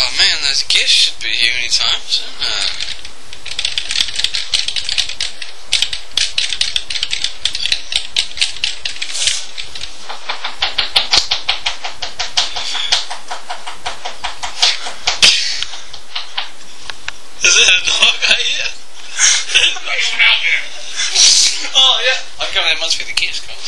Oh man, those guests should be here anytime soon. Is it a dog? Yeah. Oh yeah. I'm coming. That must be the guest. Come on.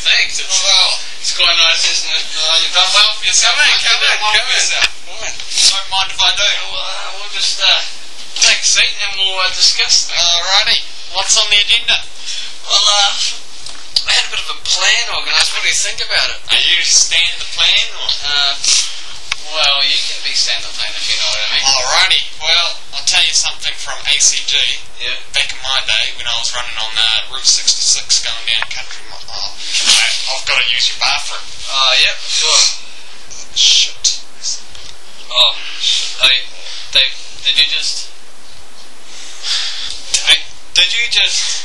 Thanks. It's quite nice, isn't it? You've done well for yourself. Come in. Don't mind if I do. We'll just take a seat and we'll discuss things. Alrighty. What's on the agenda? Well, I had a bit of a plan organised. What do you think about it? Are you stand the plan or? Well, you can be stand the plan if you know what I mean. Alrighty. Well, I'll tell you something from ACG. Yeah. Back in my day, when I was running on Route 66 going down country, I've got to use your bathroom. Yep, sure. Shit. Oh, Dave, did you just... Did you just...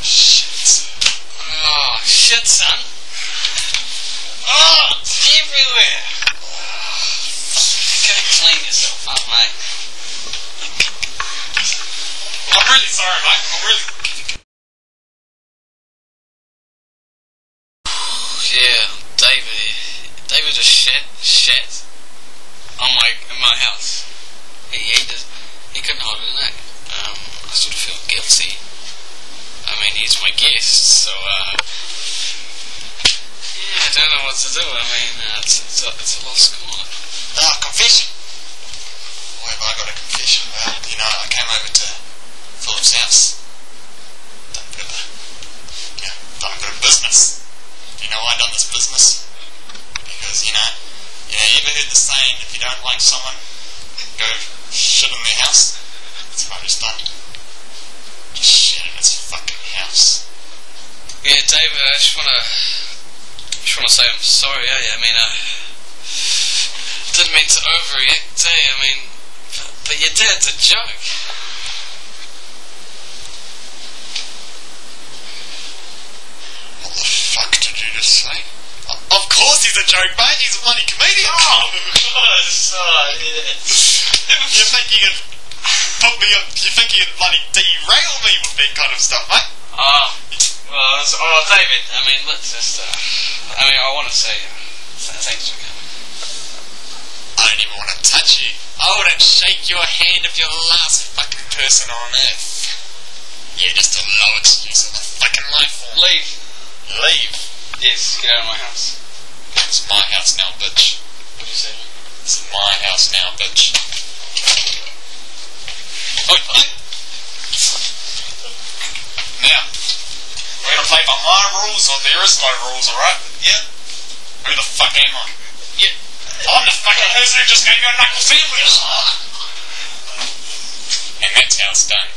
Shit. Oh, shit, son. Oh, it's everywhere. You gotta clean yourself up, mate. I'm really sorry, mate. I'm really... Yeah, David just shat in my house. He couldn't hold it in. I sort of feel guilty. I mean, he's my guest, so yeah, I don't know what to do. I mean, it's a lost cause. Confession. Why have I got a confession? Well, I came over to Philip's house. Done a bit of business. You know why I done this business? Because, you ever heard the saying, if you don't like someone, go shit in their house? That's what I just done. Just shit in his fucking house. Yeah, David, I just wanna say I'm sorry, I mean, didn't mean to overreact, I mean, but your dad's a joke. What the fuck did you just say? Of course he's a joke, mate. He's a bloody comedian. You think you can put me on... You think you can bloody derail me with that kind of stuff, mate? David, I mean, let's just... I want to say thanks for coming. I don't even want to touch you. I wouldn't shake your hand if you're the last fucking person on earth. You're just a low excuse of a fucking life form. Leave. Leave? Yes, get out of my house. It's my house now, bitch. What did you say? It's my house now, bitch. Now, we're gonna play by my rules or there is no rules, alright? Yep. Who the fuck am I? Yep. I'm the fucking person who just gave you a knuckle sandwich! And that's how it's done.